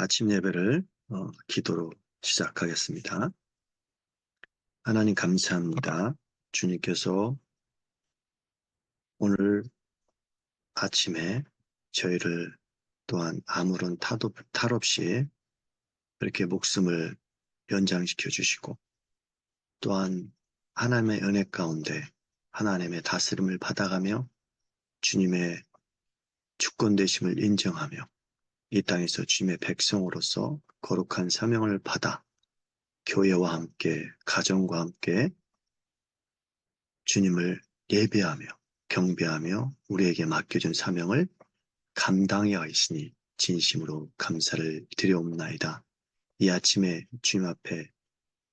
아침 예배를 기도로 시작하겠습니다. 하나님 감사합니다. 주님께서 오늘 아침에 저희를 또한 아무런 탈 없이 이렇게 목숨을 연장시켜 주시고 또한 하나님의 은혜 가운데 하나님의 다스림을 받아가며 주님의 주권 되심을 인정하며 이 땅에서 주님의 백성으로서 거룩한 사명을 받아 교회와 함께 가정과 함께 주님을 예배하며 경배하며 우리에게 맡겨준 사명을 감당해 하시니 진심으로 감사를 드려옵나이다. 이 아침에 주님 앞에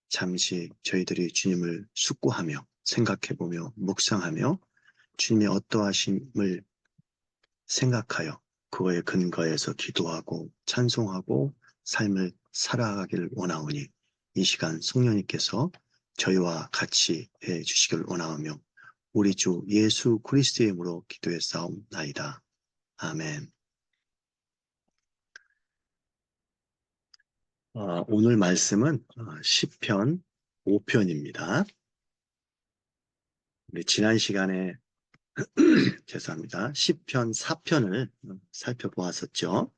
잠시 저희들이 주님을 숙고하며 생각해보며 묵상하며 주님의 어떠하심을 생각하여 그거에 근거해서 기도하고 찬송하고 삶을 살아가기를 원하오니 이 시간 성령님께서 저희와 같이 해 주시길 원하오며 우리 주 예수 그리스도의 이름으로 기도해 싸움나이다. 아멘. 오늘 말씀은 시편 5편입니다. 우리 지난 시간에 죄송합니다. 시편 4편을 살펴보았었죠.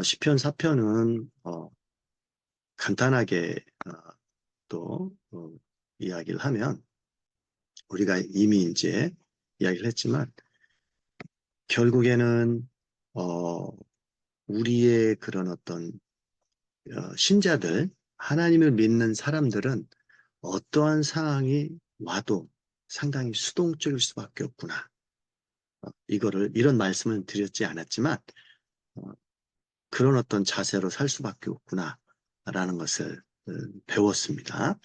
시편 4편은 간단하게 또 이야기를 하면 우리가 이미 이제 이야기를 했지만 결국에는 우리의 그런 어떤 신자들, 하나님을 믿는 사람들은 어떠한 상황이 와도 상당히 수동적일 수밖에 없구나. 이런 말씀을 드렸지 않았지만 어, 그런 어떤 자세로 살 수밖에 없구나 라는 것을 배웠습니다.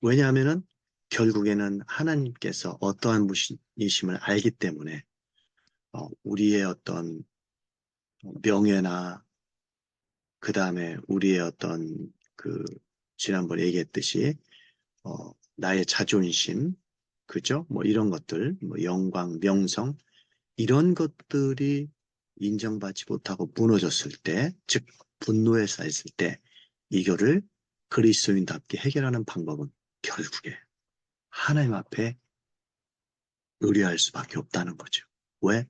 왜냐하면은 결국에는 하나님께서 어떠한 분이심을 알기 때문에 우리의 어떤 명예나 그 다음에 우리의 어떤 지난번에 얘기했듯이 나의 자존심, 그죠? 뭐 이런 것들, 뭐 영광, 명성 이런 것들이 인정받지 못하고 무너졌을 때, 즉 분노에 쌓였을 때 이거를 그리스도인답게 해결하는 방법은 결국에 하나님 앞에 의뢰할 수밖에 없다는 거죠. 왜?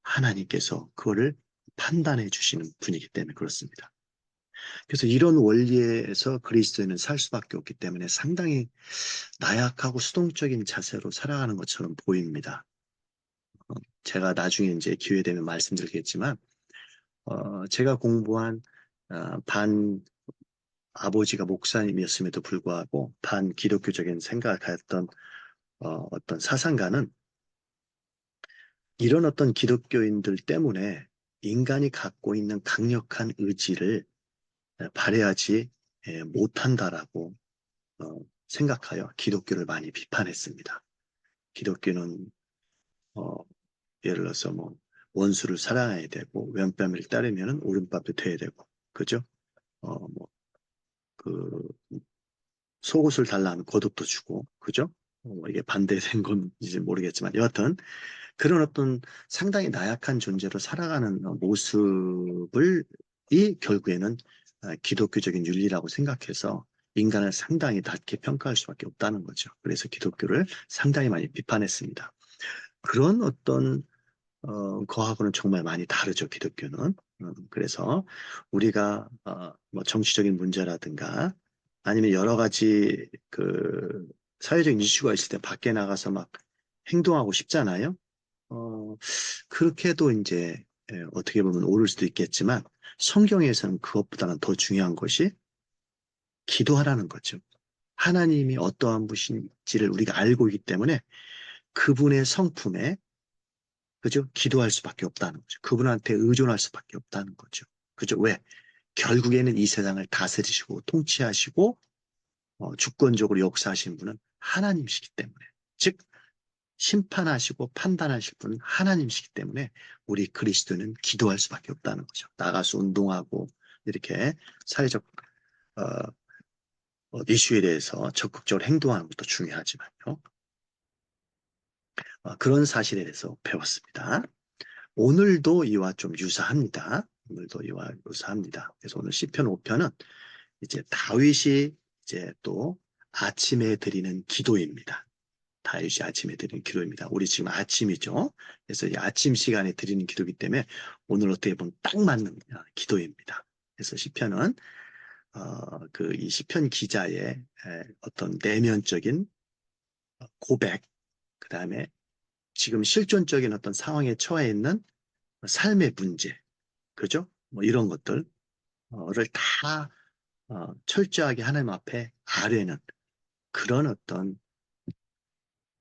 하나님께서 그거를 판단해 주시는 분이기 때문에 그렇습니다. 그래서 이런 원리에서 그리스도인은 살 수밖에 없기 때문에 상당히 나약하고 수동적인 자세로 살아가는 것처럼 보입니다. 제가 나중에 이제 기회 되면 말씀드리겠지만, 제가 공부한 반 아버지가 목사님이었음에도 불구하고 반 기독교적인 생각을 가졌던 어떤 사상가는 이런 어떤 기독교인들 때문에 인간이 갖고 있는 강력한 의지를 발휘하지 못한다라고 생각하여 기독교를 많이 비판했습니다. 기독교는 예를 들어서 뭐 원수를 사랑해야 되고 왼뺨을 따르면 오른뺨도 돼야 되고 그죠? 뭐그 속옷을 달라는 겉옷도 주고 그죠? 이게 반대된 건지 모르겠지만 여하튼 그런 어떤 상당히 나약한 존재로 살아가는 모습을 이 결국에는 기독교적인 윤리라고 생각해서 인간을 상당히 낮게 평가할 수밖에 없다는 거죠. 그래서 기독교를 상당히 많이 비판했습니다. 그런 어떤 거하고는 정말 많이 다르죠, 기독교는. 그래서 우리가 뭐 정치적인 문제라든가 아니면 여러 가지 사회적 이슈가 있을 때 밖에 나가서 막 행동하고 싶잖아요. 그렇게도 이제 어떻게 보면 옳을 수도 있겠지만 성경에서는 그것보다는 더 중요한 것이 기도하라는 거죠. 하나님이 어떠한 분인지를 우리가 알고 있기 때문에 그분의 성품에 그죠? 기도할 수밖에 없다는 거죠. 그분한테 의존할 수밖에 없다는 거죠. 그죠? 왜? 결국에는 이 세상을 다스리시고 통치하시고 주권적으로 역사하시는 분은 하나님이시기 때문에 즉 심판하시고 판단하실 분은 하나님이시기 때문에 우리 그리스도는 기도할 수밖에 없다는 거죠. 나가서 운동하고 이렇게 사회적 어, 이슈에 대해서 적극적으로 행동하는 것도 중요하지만요. 그런 사실에 대해서 배웠습니다. 오늘도 이와 좀 유사합니다. 오늘도 이와 유사합니다. 그래서 오늘 시편 5편은 이제 다윗이 이제 또 아침에 드리는 기도입니다. 다윗이 아침에 드리는 기도입니다. 우리 지금 아침이죠. 그래서 이 아침 시간에 드리는 기도이기 때문에 오늘 어떻게 보면 딱 맞는 기도입니다. 그래서 시편은 그 이 시편 기자의 어떤 내면적인 고백, 그 다음에 지금 실존적인 어떤 상황에 처해 있는 삶의 문제, 그죠? 뭐 이런 것들을 다 철저하게 하나님 앞에 아뢰는 그런 어떤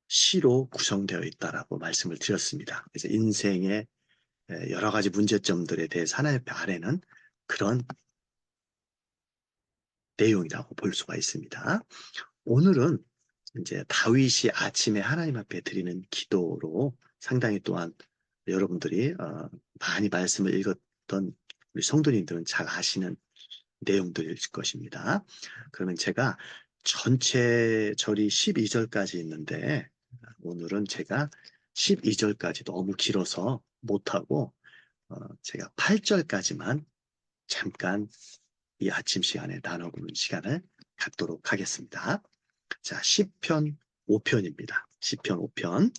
시로 구성되어 있다라고 말씀을 드렸습니다. 그래서 인생의 여러 가지 문제점들에 대해서 하나님 앞에 아뢰는 그런 내용이라고 볼 수가 있습니다. 오늘은 이제 다윗이 아침에 하나님 앞에 드리는 기도로 상당히 또한 여러분들이 많이 말씀을 읽었던 우리 성도님들은 잘 아시는 내용들일 것입니다. 그러면 제가 전체 절이 12절까지 있는데 오늘은 제가 12절까지 너무 길어서 못하고 제가 8절까지만 잠깐 이 아침 시간에 나눠보는 시간을 갖도록 하겠습니다. 자, 시편 5편입니다. 시편 5편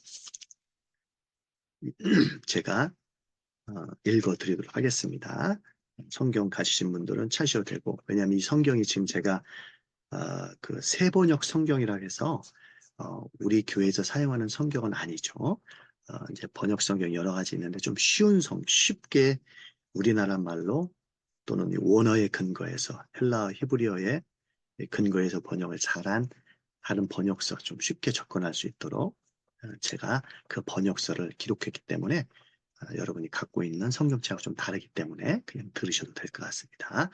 제가 읽어드리도록 하겠습니다. 성경 가지신 분들은 찾으셔도 되고, 왜냐하면 이 성경이 지금 제가 그 세번역 성경이라 해서 우리 교회에서 사용하는 성경은 아니죠. 이제 번역 성경 여러 가지 있는데 좀 쉬운 쉽게 우리나라 말로 또는 원어의 근거에서 헬라어 히브리어의 근거에서 번역을 잘한 하는 번역서 좀 쉽게 접근할 수 있도록 제가 그 번역서를 기록했기 때문에 여러분이 갖고 있는 성경책하고 좀 다르기 때문에 그냥 들으셔도 될 것 같습니다.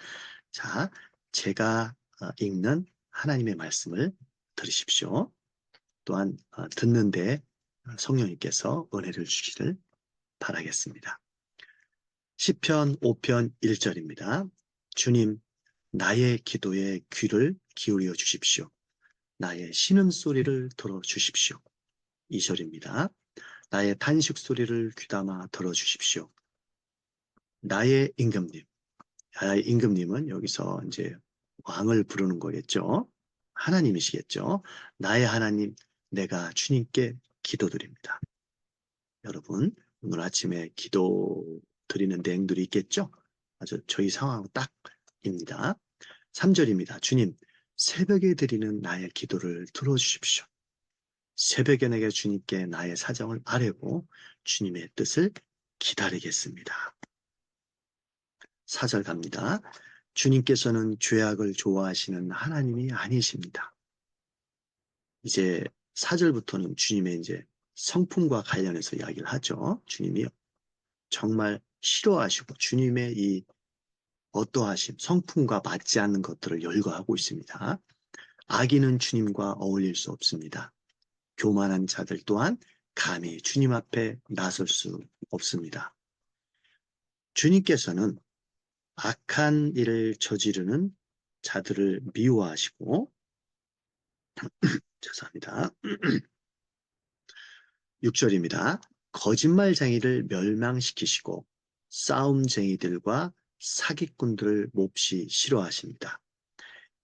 자, 제가 읽는 하나님의 말씀을 들으십시오. 또한 듣는데 성령님께서 은혜를 주시기를 바라겠습니다. 시편 5편 1절입니다. 주님, 나의 기도에 귀를 기울여 주십시오. 나의 신음소리를 들어주십시오. 2절입니다. 나의 단식 소리를 귀담아 들어주십시오. 나의 임금님. 나의 임금님은 여기서 이제 왕을 부르는 거겠죠. 하나님이시겠죠. 나의 하나님, 내가 주님께 기도드립니다. 여러분, 오늘 아침에 기도 드리는 내용들이 있겠죠? 아주 저희 상황 딱입니다. 3절입니다. 주님, 새벽에 드리는 나의 기도를 들어주십시오. 새벽에 내게 주님께 나의 사정을 아뢰고 주님의 뜻을 기다리겠습니다. 4절 갑니다. 주님께서는 죄악을 좋아하시는 하나님이 아니십니다. 이제 4절부터는 주님의 이제 성품과 관련해서 이야기를 하죠. 주님이 정말 싫어하시고 주님의 이 어떠하심, 성품과 맞지 않는 것들을 열거하고 있습니다. 악인은 주님과 어울릴 수 없습니다. 교만한 자들 또한 감히 주님 앞에 나설 수 없습니다. 주님께서는 악한 일을 저지르는 자들을 미워하시고 죄송합니다. 6절입니다. 거짓말쟁이를 멸망시키시고 싸움쟁이들과 사기꾼들을 몹시 싫어하십니다.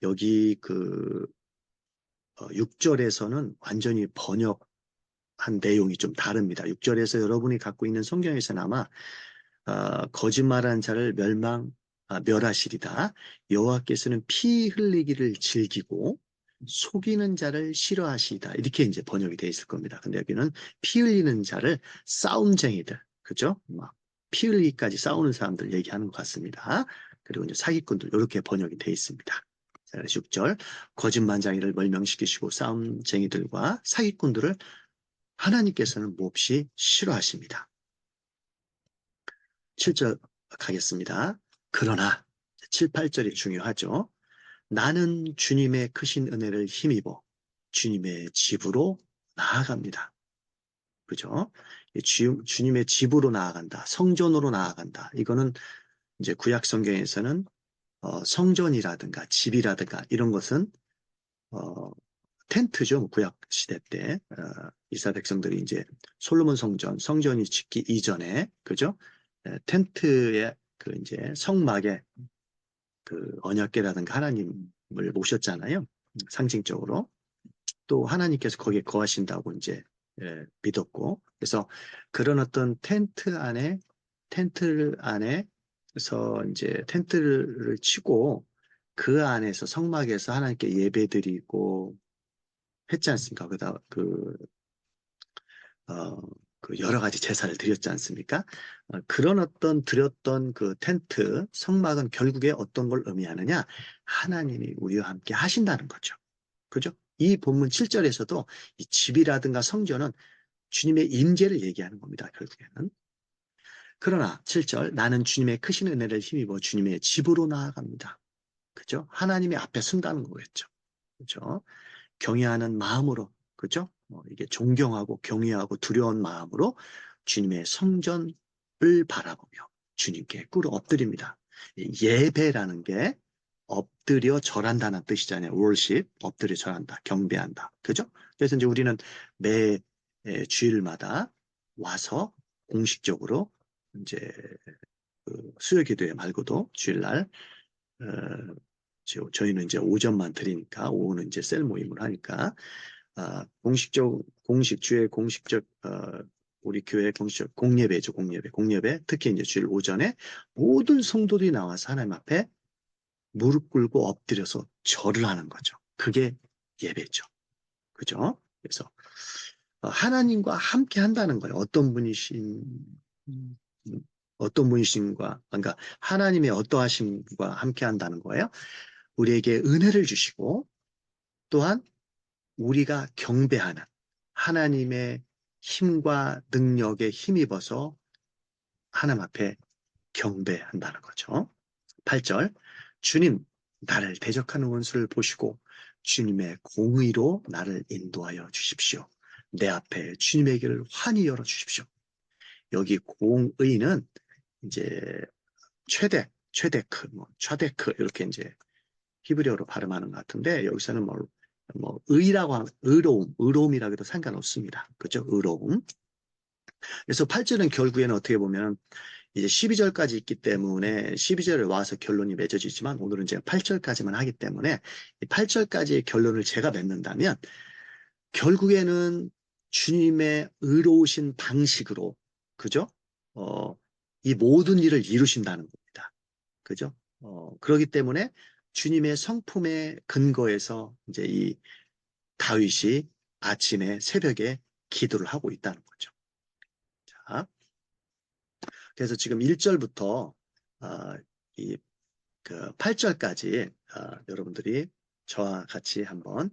여기 그 6절에서는 완전히 번역한 내용이 좀 다릅니다. 6절에서 여러분이 갖고 있는 성경에서는 아마 거짓말한 자를 멸하시리다. 여호와께서는 피 흘리기를 즐기고 속이는 자를 싫어하시다. 이렇게 이제 번역이 되어 있을 겁니다. 근데 여기는 피 흘리는 자를 싸움쟁이들, 그죠? 막 피 흘리기까지 싸우는 사람들 얘기하는 것 같습니다. 그리고 이제 사기꾼들 이렇게 번역이 되어 있습니다. 자, 그래서 6절 거짓말쟁이를 멸명시키시고 싸움쟁이들과 사기꾼들을 하나님께서는 몹시 싫어하십니다. 7절 가겠습니다. 그러나 7, 8절이 중요하죠. 나는 주님의 크신 은혜를 힘입어 주님의 집으로 나아갑니다. 그죠? 주님의 집으로 나아간다. 성전으로 나아간다. 이거는 이제 구약 성경에서는 성전이라든가 집이라든가 이런 것은 텐트죠. 구약 시대 때 이스라엘 백성들이 이제 솔로몬 성전이 짓기 이전에 그죠? 텐트에 그 이제 성막에 그 언약궤라든가 하나님을 모셨잖아요. 상징적으로. 또 하나님께서 거기에 거하신다고 이제 믿었고. 그래서 그런 어떤 텐트 안에서 이제 텐트를 치고 그 안에서 성막에서 하나님께 예배드리고 했지 않습니까? 어, 그 여러 가지 제사를 드렸지 않습니까? 그런 어떤 드렸던 그 텐트, 성막은 결국에 어떤 걸 의미하느냐? 하나님이 우리와 함께 하신다는 거죠. 그죠? 이 본문 7절에서도 이 집이라든가 성전은 주님의 임재를 얘기하는 겁니다, 결국에는. 그러나 7절, 나는 주님의 크신 은혜를 힘입어 주님의 집으로 나아갑니다. 그죠? 하나님의 앞에 쓴다는 거겠죠. 그죠? 경외하는 마음으로, 그죠? 이게 존경하고 경외하고 두려운 마음으로 주님의 성전을 바라보며 주님께 꿇어 엎드립니다. 예배라는 게 엎드려 절한다는 뜻이잖아요. worship, 엎드려 절한다, 경배한다. 그죠? 그래서 이제 우리는 매 주일마다 와서 공식적으로 이제 그 수요 기도회 말고도 주일날 어, 저희는 이제 오전만 드리니까 오후는 이제 셀 모임을 하니까 주의 공식적 우리 교회 공식적 공예배죠. 공예배 특히 이제 주일 오전에 모든 성도들이 나와서 하나님 앞에 무릎 꿇고 엎드려서 절을 하는 거죠. 그게 예배죠. 그죠? 그래서 하나님과 함께 한다는 거예요. 음, 어떤 분이신가, 그러니까 하나님의 어떠하심과 함께 한다는 거예요. 우리에게 은혜를 주시고 또한 우리가 경배하는 하나님의 힘과 능력에 힘입어서 하나님 앞에 경배한다는 거죠. 8절, 주님, 나를 대적하는 원수를 보시고 주님의 공의로 나를 인도하여 주십시오. 내 앞에 주님의 길을 환히 열어 주십시오. 여기 공의는 이제 최데크 이렇게 이제 히브리어로 발음하는 것 같은데 여기서는 의라고 하면 의로움이라고 해도 상관없습니다. 그죠? 의로움. 그래서 8절은 결국에는 어떻게 보면 이제 12절까지 있기 때문에 12절에 와서 결론이 맺어지지만 오늘은 제가 8절까지만 하기 때문에 이 8절까지의 결론을 제가 맺는다면 결국에는 주님의 의로우신 방식으로 그죠? 어, 이 모든 일을 이루신다는 겁니다. 그죠? 그렇기 때문에 주님의 성품의 근거에서 이제 이 다윗이 아침에 새벽에 기도를 하고 있다는 거죠. 자, 그래서 지금 1절부터 이 8절까지 여러분들이 저와 같이 한번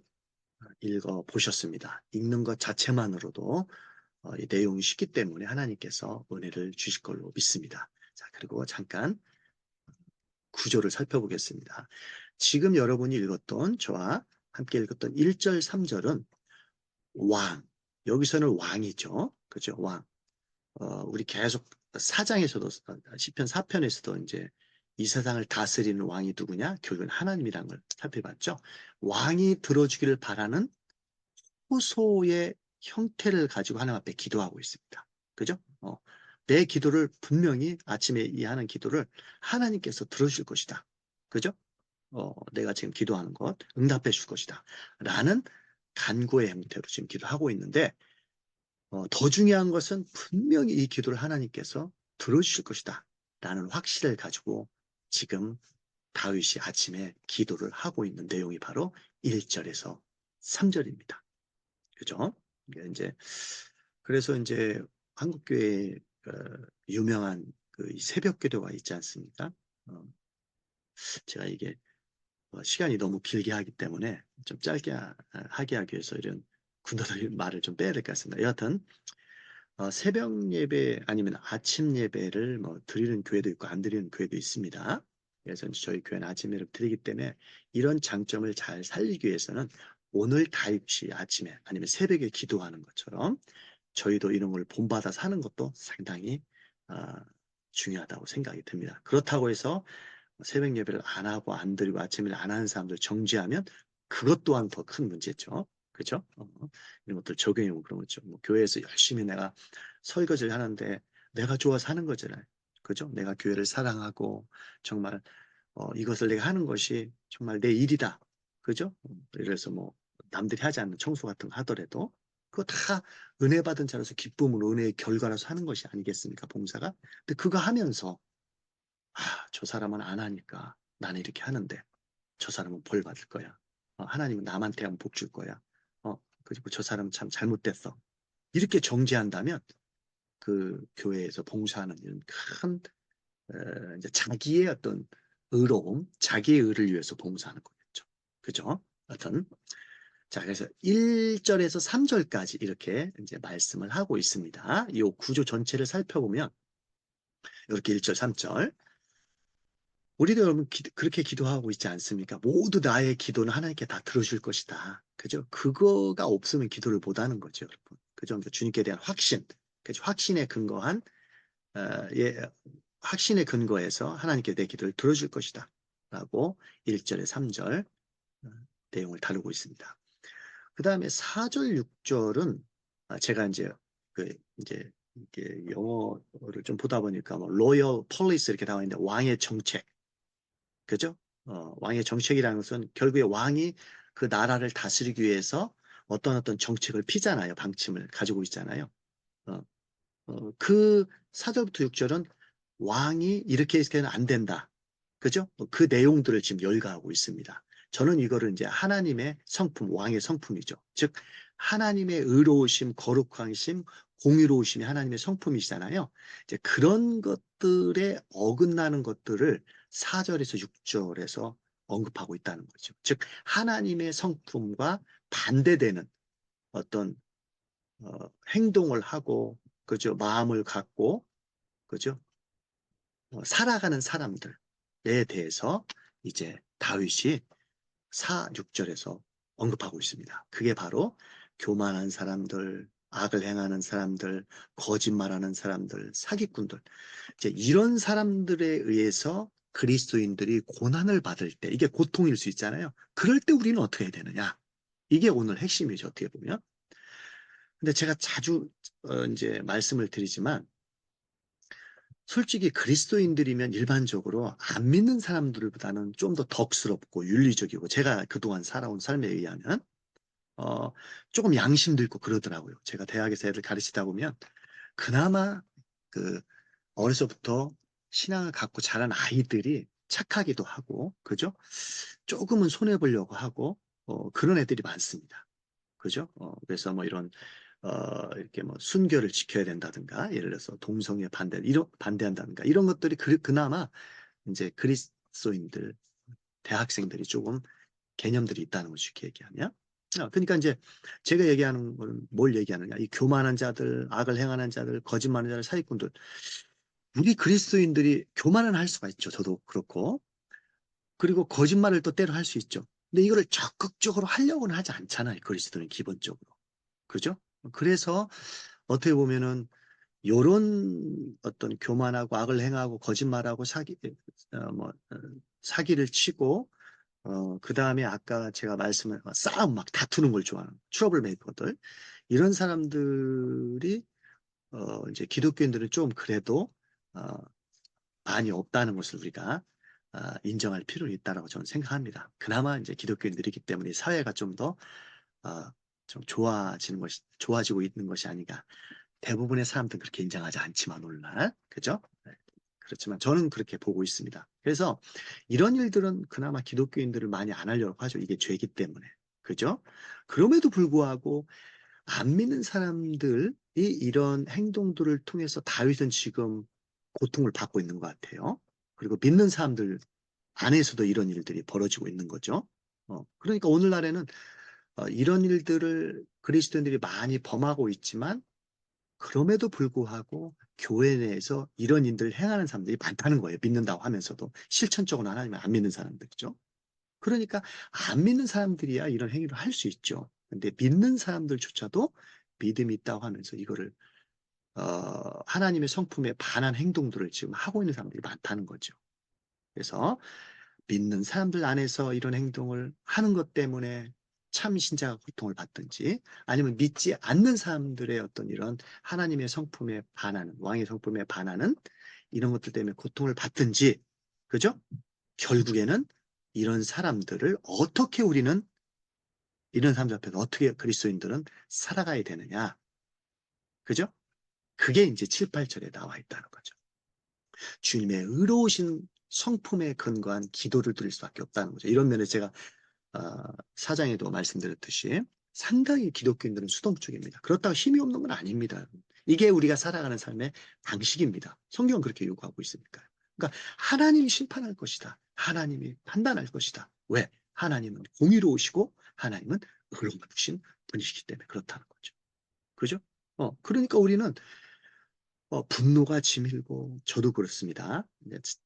읽어 보셨습니다. 읽는 것 자체만으로도 이 내용이 쉽기 때문에 하나님께서 은혜를 주실 걸로 믿습니다. 자, 그리고 잠깐 구조를 살펴보겠습니다. 지금 여러분이 읽었던 저와 함께 읽었던 1절, 3절은 왕. 여기서는 왕이죠. 그죠? 왕. 우리 계속 사장에서도 시편 4편에서도 이제 이 세상을 다스리는 왕이 누구냐? 결국은 하나님이라는 걸 살펴봤죠. 왕이 들어주기를 바라는 호소의 형태를 가지고 하나님 앞에 기도하고 있습니다. 그죠? 내 기도를 분명히 아침에 이 하는 기도를 하나님께서 들어줄 것이다. 그죠? 내가 지금 기도하는 것 응답해 줄 것이다. 라는 간구의 형태로 지금 기도하고 있는데 더 중요한 것은 분명히 이 기도를 하나님께서 들어주실 것이다. 라는 확신을 가지고 지금 다윗이 아침에 기도를 하고 있는 내용이 바로 1절에서 3절입니다. 그죠? 이제 그래서 이제 한국교회 유명한 그 새벽 기도가 있지 않습니까? 제가 이게 시간이 너무 길게 하기 때문에 좀 짧게 하게 하기 위해서 이런 군더더기 말을 좀 빼야 될 것 같습니다. 여하튼 새벽 예배 아니면 아침 예배를 뭐 드리는 교회도 있고 안 드리는 교회도 있습니다. 그래서 저희 교회는 아침 예배를 드리기 때문에 이런 장점을 잘 살리기 위해서는 오늘 다윗이 아침에 아니면 새벽에 기도하는 것처럼 저희도 이런 걸 본받아서 하는 것도 상당히 아, 중요하다고 생각이 듭니다. 그렇다고 해서 새벽 예배를 안 하고 안 드리고 아침 예배를 안 하는 사람들 정지하면 그것 또한 더 큰 문제죠. 그죠? 이런 것들 적용해보고 그런 거죠. 뭐 교회에서 열심히 내가 설거지를 하는데 내가 좋아서 하는 거잖아요. 그죠? 내가 교회를 사랑하고 정말 이것을 내가 하는 것이 정말 내 일이다. 그죠? 그래서 뭐 남들이 하지 않는 청소 같은 거 하더라도 그거 다 은혜 받은 자로서 기쁨으로 은혜의 결과라서 하는 것이 아니겠습니까? 봉사가. 근데 그거 하면서 저 사람은 안 하니까 나는 이렇게 하는데 저 사람은 벌 받을 거야. 하나님은 남한테 하면 복 줄 거야. 그리고 저 사람은 참 잘못됐어. 이렇게 정죄한다면 그 교회에서 봉사하는 일은 큰 이제 자기의 어떤 의로움, 자기의 의를 위해서 봉사하는 거겠죠. 그죠? 하여튼 자, 그래서 1절에서 3절까지 이렇게 이제 말씀을 하고 있습니다. 이 구조 전체를 살펴보면 이렇게 1절, 3절 우리도 여러분 그렇게 기도하고 있지 않습니까? 모두 나의 기도는 하나님께 다 들어줄 것이다. 그죠? 그거가 없으면 기도를 못 하는 거죠, 여러분. 그죠? 그러니까 주님께 대한 확신, 그죠? 확신에 근거한 어, 예, 확신에 근거해서 하나님께 내 기도를 들어줄 것이다. 라고 1절에 3절 내용을 다루고 있습니다. 그 다음에 4절, 6절은 제가 이제 이게 영어를 좀 보다 보니까 뭐 로열 폴리스 이렇게 나와 있는데 왕의 정책, 그죠? 왕의 정책이라는 것은 결국에 왕이 그 나라를 다스리기 위해서 어떤 정책을 피잖아요. 방침을 가지고 있잖아요. 어, 그 4절부터 6절은 왕이 이렇게 해서는 안 된다. 그죠? 그 내용들을 지금 열거하고 있습니다. 저는 이거를 이제 하나님의 성품, 왕의 성품이죠. 즉, 하나님의 의로우심, 거룩하심, 공의로우심이 하나님의 성품이시잖아요. 이제 그런 것들에 어긋나는 것들을 4절에서 6절에서 언급하고 있다는 거죠. 즉, 하나님의 성품과 반대되는 어떤 행동을 하고, 그죠? 마음을 갖고, 그죠? 살아가는 사람들에 대해서 이제 다윗이 4, 6절에서 언급하고 있습니다. 그게 바로 교만한 사람들, 악을 행하는 사람들, 거짓말하는 사람들, 사기꾼들. 이제 이런 사람들에 의해서 그리스도인들이 고난을 받을 때, 이게 고통일 수 있잖아요. 그럴 때 우리는 어떻게 해야 되느냐? 이게 오늘 핵심이죠, 어떻게 보면. 근데 제가 자주 이제 말씀을 드리지만 솔직히 그리스도인들이면 일반적으로 안 믿는 사람들보다는 좀 더 덕스럽고 윤리적이고 제가 그동안 살아온 삶에 의하면 어, 조금 양심도 있고 그러더라고요. 제가 대학에서 애들 가르치다 보면 그나마 그 어려서부터 신앙을 갖고 자란 아이들이 착하기도 하고 그죠? 조금은 손해 보려고 하고 그런 애들이 많습니다. 그죠? 그래서 뭐 이런 이렇게 뭐 순결을 지켜야 된다든가, 예를 들어서 동성애 반대한다든가, 이런 것들이 그나마 이제 그리스도인들, 대학생들이 조금 개념들이 있다는 거죠, 쉽게 얘기하면. 그러니까 이제 제가 얘기하는 건 뭘 얘기하느냐. 이 교만한 자들, 악을 행하는 자들, 거짓말하는 자들, 사기꾼들. 우리 그리스도인들이 교만은 할 수가 있죠. 저도 그렇고. 그리고 거짓말을 또 때로 할 수 있죠. 근데 이거를 적극적으로 하려고는 하지 않잖아요. 그리스도는 기본적으로. 그죠? 그래서 어떻게 보면은 요런 어떤 교만하고 악을 행하고 거짓말하고 사기를 치고 그 다음에 아까 제가 말씀한 싸움 막 다투는 걸 좋아하는 트러블 메이커들 이런 사람들이 이제 기독교인들은 좀 그래도 어, 많이 없다는 것을 우리가 인정할 필요는 있다라고 저는 생각합니다. 그나마 이제 기독교인들이기 때문에 사회가 좀 더 좀 좋아지고 있는 것이 아닌가. 대부분의 사람들은 그렇게 인정하지 않지만 오늘날 그죠? 네. 그렇지만 저는 그렇게 보고 있습니다. 그래서 이런 일들은 그나마 기독교인들을 많이 안 하려고 하죠. 이게 죄이기 때문에. 그죠? 그럼에도 불구하고 안 믿는 사람들이 이런 행동들을 통해서 다윗은 지금 고통을 받고 있는 것 같아요. 그리고 믿는 사람들 안에서도 이런 일들이 벌어지고 있는 거죠. 그러니까 오늘날에는 이런 일들을 그리스도인들이 많이 범하고 있지만 그럼에도 불구하고 교회 내에서 이런 일들을 행하는 사람들이 많다는 거예요. 믿는다고 하면서도 실천적으로 하나님을 안 믿는 사람들이죠. 그러니까 안 믿는 사람들이야 이런 행위를 할 수 있죠. 근데 믿는 사람들조차도 믿음이 있다고 하면서 이거를 하나님의 성품에 반한 행동들을 지금 하고 있는 사람들이 많다는 거죠. 그래서 믿는 사람들 안에서 이런 행동을 하는 것 때문에 참 신자가 고통을 받든지 아니면 믿지 않는 사람들의 어떤 이런 하나님의 성품에 반하는 왕의 성품에 반하는 이런 것들 때문에 고통을 받든지, 그죠? 결국에는 이런 사람들을 어떻게 우리는 이런 사람들 앞에서 어떻게 그리스도인들은 살아가야 되느냐. 그죠? 그게 이제 7, 8절에 나와 있다는 거죠. 주님의 의로우신 성품에 근거한 기도를 드릴 수밖에 없다는 거죠. 이런 면에 제가 사장에도 말씀드렸듯이 상당히 기독교인들은 수동적입니다. 그렇다고 힘이 없는 건 아닙니다. 이게 우리가 살아가는 삶의 방식입니다. 성경은 그렇게 요구하고 있으니까요. 그러니까 하나님이 심판할 것이다. 하나님이 판단할 것이다. 왜? 하나님은 공의로우시고 하나님은 의로우신 분이시기 때문에 그렇다는 거죠. 그죠? 그러니까 우리는 분노가 치밀고 저도 그렇습니다.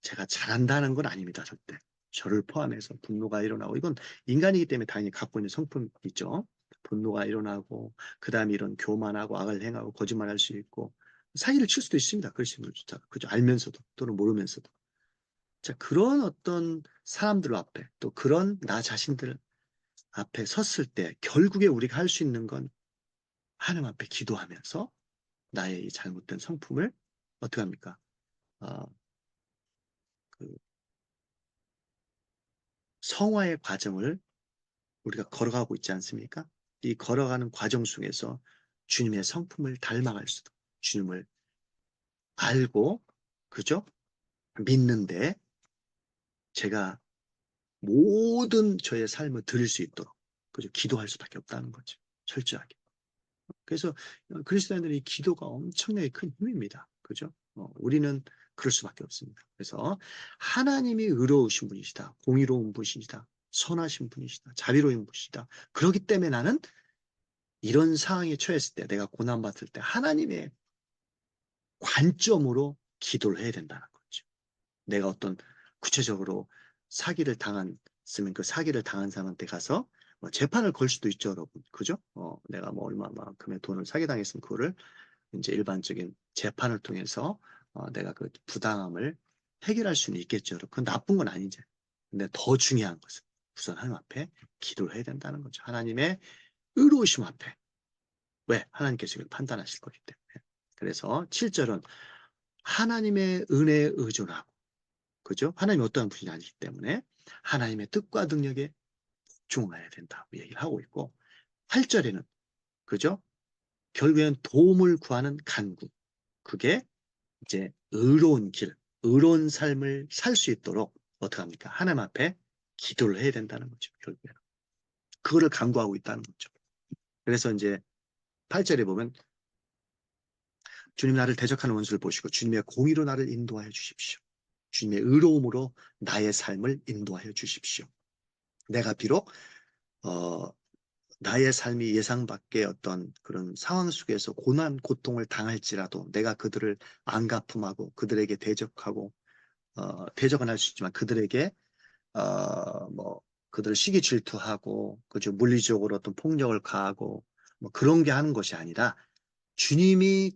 제가 잘한다는 건 아닙니다. 절대. 저를 포함해서 분노가 일어나고 이건 인간이기 때문에 당연히 갖고 있는 성품이 있죠. 분노가 일어나고 그다음에 이런 교만하고 악을 행하고 거짓말할 수 있고 사기를 칠 수도 있습니다. 그러신 분 진짜 그죠? 알면서도 또는 모르면서도. 자, 그런 어떤 사람들 앞에 또 그런 나 자신들 앞에 섰을 때 결국에 우리가 할 수 있는 건 하나님 앞에 기도하면서 나의 이 잘못된 성품을 어떻게 합니까? 어, 그 성화의 과정을 우리가 걸어가고 있지 않습니까? 이 걸어가는 과정 속에서 주님의 성품을 닮아갈 수도, 주님을 알고, 그죠? 믿는데 제가 모든 저의 삶을 드릴 수 있도록, 그죠? 기도할 수밖에 없다는 거죠. 철저하게. 그래서 그리스도인들이 기도가 엄청나게 큰 힘입니다. 그죠? 우리는 그럴 수밖에 없습니다. 그래서 하나님이 의로우신 분이시다. 공의로운 분이시다. 선하신 분이시다. 자비로운 분이시다. 그렇기 때문에 나는 이런 상황에 처했을 때, 내가 고난받을 때 하나님의 관점으로 기도를 해야 된다는 거죠. 내가 어떤 구체적으로 사기를 당했으면 그 사기를 당한 사람한테 가서 뭐 재판을 걸 수도 있죠, 여러분. 그죠? 내가 뭐 얼마만큼의 돈을 사기당했으면 그거를 이제 일반적인 재판을 통해서 내가 그 부당함을 해결할 수는 있겠죠. 그건 나쁜 건 아니지. 근데 더 중요한 것은 우선 하나님 앞에 기도를 해야 된다는 거죠. 하나님의 의로우심 앞에. 왜? 하나님께서 이걸 판단하실 거기 때문에. 그래서 7절은 하나님의 은혜에 의존하고, 그죠? 하나님이 어떠한 분이 아니기 때문에 하나님의 뜻과 능력에 복종해야 된다고 얘기를 하고 있고, 8절에는, 그죠? 결국에는 도움을 구하는 간구. 그게 이제 의로운 길, 의로운 삶을 살 수 있도록 어떻게 합니까? 하나님 앞에 기도를 해야 된다는 거죠. 결국에는. 그거를 간구하고 있다는 거죠. 그래서 이제 8절에 보면 주님 나를 대적하는 원수를 보시고 주님의 공의로 나를 인도하여 주십시오. 주님의 의로움으로 나의 삶을 인도하여 주십시오. 내가 비록 어, 나의 삶이 예상 밖의 어떤 그런 상황 속에서 고난, 고통을 당할지라도 내가 그들을 안갚음하고 그들에게 대적하고 대적은 할 수 있지만 그들에게 뭐 그들을 시기 질투하고 그죠 물리적으로 어떤 폭력을 가하고 뭐 그런 게 하는 것이 아니라 주님이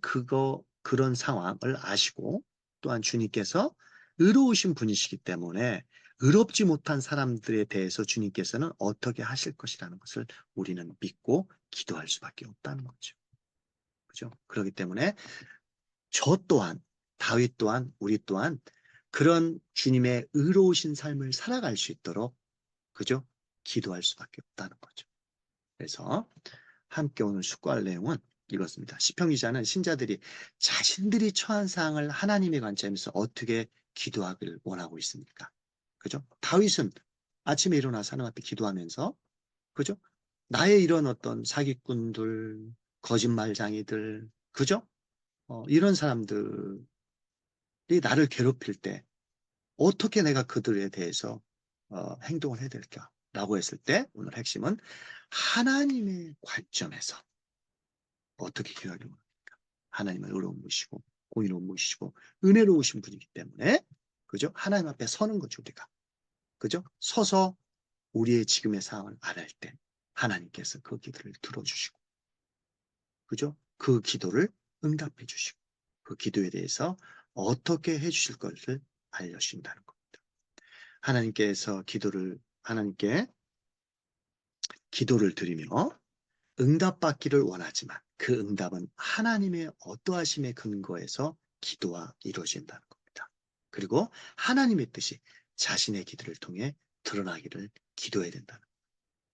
그런 상황을 아시고 또한 주님께서 의로우신 분이시기 때문에 의롭지 못한 사람들에 대해서 주님께서는 어떻게 하실 것이라는 것을 우리는 믿고 기도할 수밖에 없다는 거죠. 그죠? 그렇기 때문에 저 또한, 다윗 또한, 우리 또한 그런 주님의 의로우신 삶을 살아갈 수 있도록, 그죠? 기도할 수밖에 없다는 거죠. 그래서 함께 오늘 숙고할 내용은 이렇습니다. 시편 기자는 신자들이 자신들이 처한 상황을 하나님의 관점에서 어떻게 기도하길 원하고 있습니까? 그죠? 다윗은 아침에 일어나서 하나님 앞에 기도하면서, 그죠? 나의 이런 어떤 사기꾼들, 거짓말장이들, 그죠? 이런 사람들이 나를 괴롭힐 때 어떻게 내가 그들에 대해서 행동을 해야 될까? 라고 했을 때 오늘 핵심은 하나님의 관점에서 어떻게 기도하려고 합니까? 하나님은 의로운 분이시고 공의로운 분이시고 은혜로우신 분이기 때문에 그죠? 하나님 앞에 서는 거죠 우리가. 그죠? 서서 우리의 지금의 상황을 알을 때 하나님께서 그 기도를 들어주시고 그죠? 그 기도를 응답해 주시고 그 기도에 대해서 어떻게 해 주실 것을 알려주신다는 겁니다. 하나님께 기도를 드리며 응답받기를 원하지만 그 응답은 하나님의 어떠하심에 근거해서 기도가 이루어진다는 겁니다. 그리고 하나님의 뜻이 자신의 기도를 통해 드러나기를 기도해야 된다.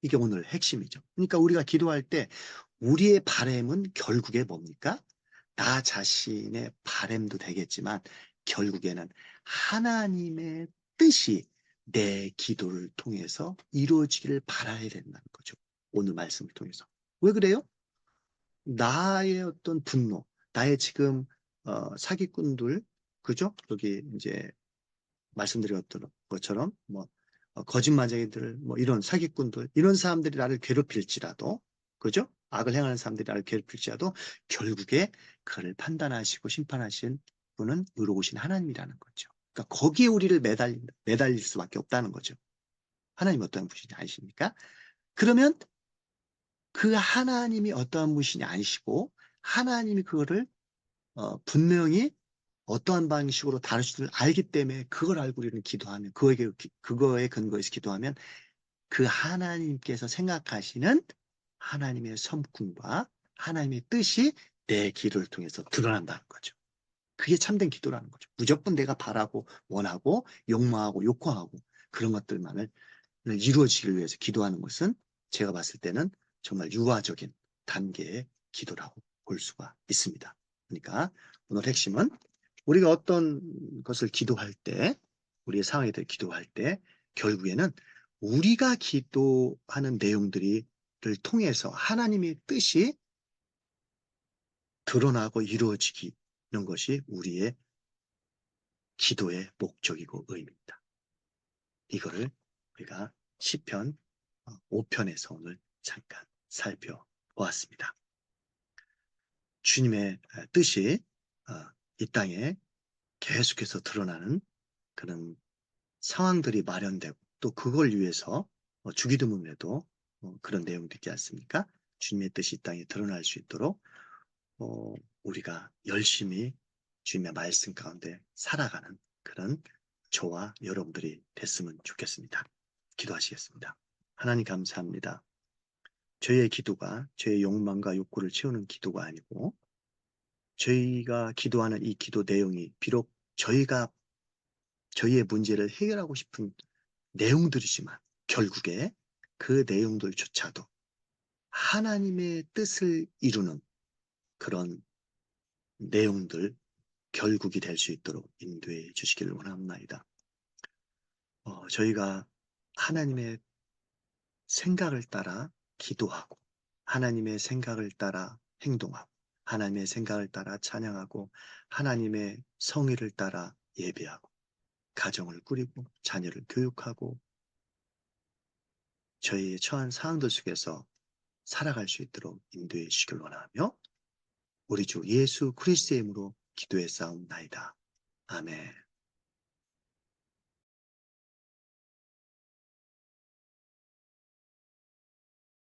이게 오늘 핵심이죠. 그러니까 우리가 기도할 때 우리의 바램은 결국에 뭡니까? 나 자신의 바램도 되겠지만 결국에는 하나님의 뜻이 내 기도를 통해서 이루어지기를 바라야 된다는 거죠. 오늘 말씀을 통해서. 왜 그래요? 나의 어떤 분노, 나의 지금 사기꾼들, 그죠? 여기 이제 말씀드렸던 것처럼 뭐 거짓말쟁이들, 뭐 이런 사기꾼들, 이런 사람들이 나를 괴롭힐지라도, 그죠? 악을 행하는 사람들이 나를 괴롭힐지라도 결국에 그를 판단하시고 심판하신 분은 의로우신 하나님이라는 거죠. 그러니까 거기에 우리를 매달릴 수밖에 없다는 거죠. 하나님 어떠한 분이신지 아십니까? 그러면 그 하나님이 어떠한 분이신지 아시고 하나님이 그거를 분명히 어떠한 방식으로 다룰 줄 알기 때문에 그걸 알고 우리는 기도하면 그거에 근거해서 기도하면 그 하나님께서 생각하시는 하나님의 섬김과 하나님의 뜻이 내 기도를 통해서 드러난다는 거죠. 그게 참된 기도라는 거죠. 무조건 내가 바라고 원하고 욕망하고 욕구하고 그런 것들만을 이루어지기 위해서 기도하는 것은 제가 봤을 때는 정말 유아적인 단계의 기도라고 볼 수가 있습니다. 그러니까 오늘 핵심은 우리가 어떤 것을 기도할 때, 우리의 상황에 대해 기도할 때 결국에는 우리가 기도하는 내용들을 통해서 하나님의 뜻이 드러나고 이루어지는 것이 우리의 기도의 목적이고 의미입니다. 이거를 우리가 시편 5편에서 오늘 잠깐 살펴보았습니다. 주님의 뜻이 이 땅에 계속해서 드러나는 그런 상황들이 마련되고 또 그걸 위해서 주기도문에도 그런 내용도 있지 않습니까? 주님의 뜻이 이 땅에 드러날 수 있도록 우리가 열심히 주님의 말씀 가운데 살아가는 그런 저와 여러분들이 됐으면 좋겠습니다. 기도하시겠습니다. 하나님 감사합니다. 저희의 기도가 저희의 욕망과 욕구를 채우는 기도가 아니고 저희가 기도하는 이 기도 내용이 비록 저희가 저희의 문제를 해결하고 싶은 내용들이지만 결국에 그 내용들조차도 하나님의 뜻을 이루는 그런 내용들 결국이 될 수 있도록 인도해 주시기를 원합니다. 저희가 하나님의 생각을 따라 기도하고 하나님의 생각을 따라 행동하고 하나님의 생각을 따라 찬양하고 하나님의 성의를 따라 예배하고 가정을 꾸리고 자녀를 교육하고 저희의 처한 상황들 속에서 살아갈 수 있도록 인도해 주시길 원하며 우리 주 예수 그리스도의 이름으로 기도해 싸움나이다. 아멘.